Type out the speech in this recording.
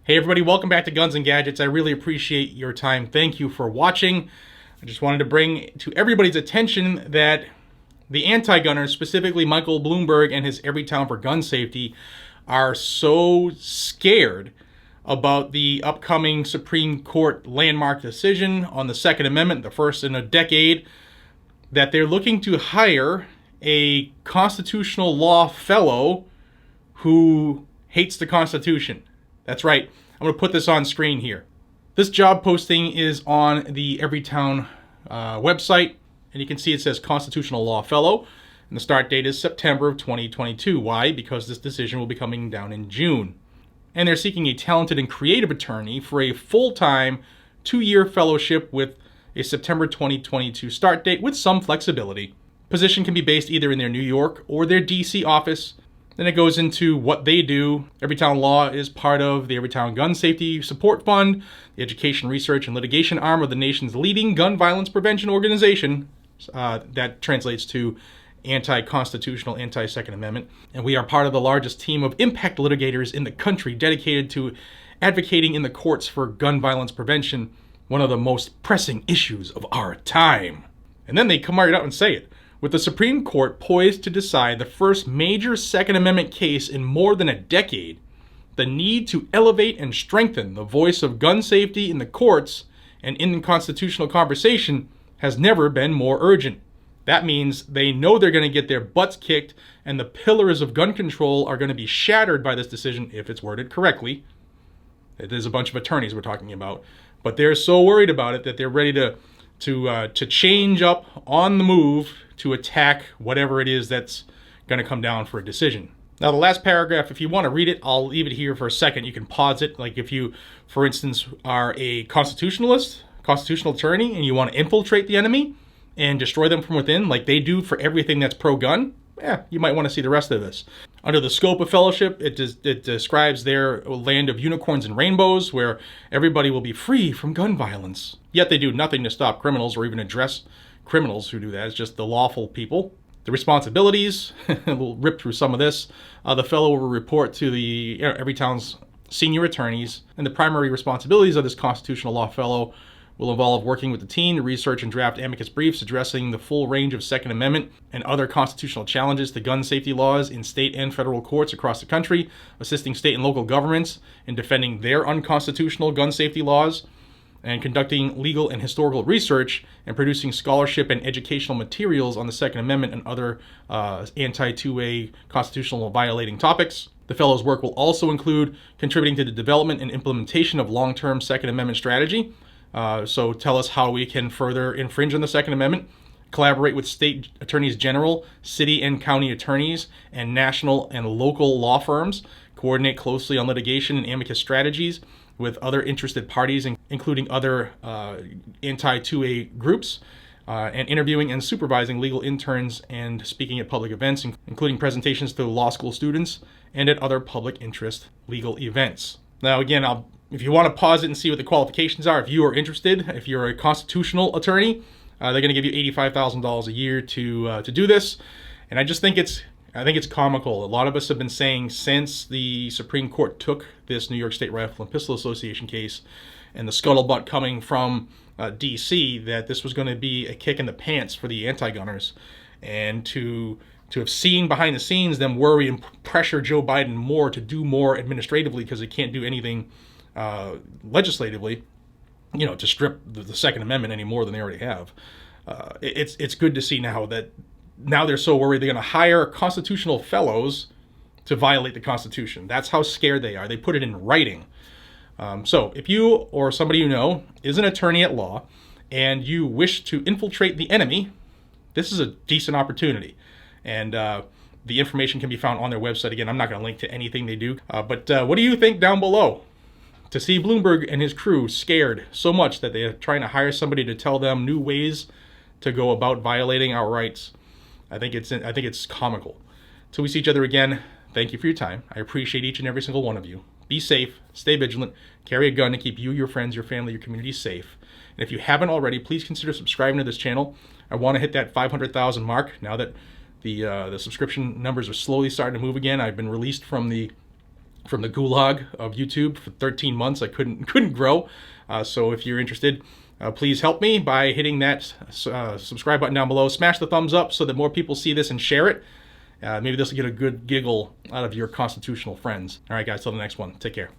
Hey everybody, welcome back to Guns and Gadgets. I really appreciate your time. Thank you for watching. I just wanted to bring to everybody's attention that the anti-gunners, specifically Michael Bloomberg and his Everytown for gun safety, are so scared about the upcoming Supreme Court landmark decision on the Second Amendment, the first in a decade, that they're looking to hire a constitutional law fellow who hates the Constitution. That's right. I'm going to put this on screen here. This job posting is on the Everytown website, and you can see it says Constitutional Law Fellow, and the start date is September of 2022. Why? Because this decision will be coming down in June. And they're seeking a talented and creative attorney for a full-time 2-year fellowship with a September 2022 start date with some flexibility. Position can be based either in their New York or their DC office. Then it goes into what they do. Everytown Law is part of the Everytown Gun Safety Support Fund, the education, research, and litigation arm of the nation's leading gun violence prevention organization. That translates to anti-constitutional, anti-Second Amendment. And we are part of the largest team of impact litigators in the country dedicated to advocating in the courts for gun violence prevention, one of the most pressing issues of our time. And then they come right out and say it. With the Supreme Court poised to decide the first major Second Amendment case in more than a decade, the need to elevate and strengthen the voice of gun safety in the courts and in the constitutional conversation has never been more urgent. That means they know they're going to get their butts kicked, and the pillars of gun control are going to be shattered by this decision if it's worded correctly. There's a bunch of attorneys we're talking about, but they're so worried about it that they're ready to change up on the move to attack whatever it is that's going to come down for a decision. Now, the last paragraph, if you want to read it, I'll leave it here for a second. You can pause it. Like if you, for instance, are a constitutional attorney, and you want to infiltrate the enemy and destroy them from within, like they do for everything that's pro-gun, you might want to see the rest of this. Under the scope of fellowship, it describes their land of unicorns and rainbows where everybody will be free from gun violence. Yet they do nothing to stop criminals or even address criminals who do that. It's just the lawful people. The responsibilities, we'll rip through some of this. The fellow will report to the Everytown's senior attorneys, and the primary responsibilities of this constitutional law fellow will involve working with the team to research and draft amicus briefs addressing the full range of Second Amendment and other constitutional challenges to gun safety laws in state and federal courts across the country, assisting state and local governments in defending their unconstitutional gun safety laws, and conducting legal and historical research and producing scholarship and educational materials on the Second Amendment and other anti-2A constitutional violating topics. The fellow's work will also include contributing to the development and implementation of long-term Second Amendment strategy. So tell us how we can further infringe on the Second Amendment, collaborate with state attorneys general, city and county attorneys, and national and local law firms, coordinate closely on litigation and amicus strategies with other interested parties, including other anti-2A groups, and interviewing and supervising legal interns and speaking at public events, including presentations to law school students and at other public interest legal events. Now, again, if you want to pause it and see what the qualifications are, if you are interested, if you're a constitutional attorney, they're going to give you $85,000 a year to do this. And I just think it's comical. A lot of us have been saying since the Supreme Court took this New York State Rifle and Pistol Association case and the scuttlebutt coming from DC that this was going to be a kick in the pants for the anti-gunners, and to have seen behind the scenes them worry and pressure Joe Biden more to do more administratively because they can't do anything legislatively, to strip the Second Amendment any more than they already have. It's good to see now that they're so worried they're going to hire constitutional fellows to violate the Constitution. That's how scared they are. They put it in writing. So if you or somebody you know is an attorney at law and you wish to infiltrate the enemy, this is a decent opportunity. And the information can be found on their website. Again, I'm not going to link to anything they do. But what do you think down below? To see Bloomberg and his crew scared so much that they're trying to hire somebody to tell them new ways to go about violating our rights, I think it's comical. Till we see each other again, thank you for your time. I appreciate each and every single one of you. Be safe, stay vigilant, carry a gun to keep you, your friends, your family, your community safe. And if you haven't already, please consider subscribing to this channel. I want to hit that 500,000 mark now that the subscription numbers are slowly starting to move again. I've been released from the from the gulag of YouTube. For 13 months, I couldn't grow. So if you're interested, please help me by hitting that subscribe button down below. Smash the thumbs up so that more people see this and share it. Maybe this will get a good giggle out of your constitutional friends. All right, guys, till the next one. Take care.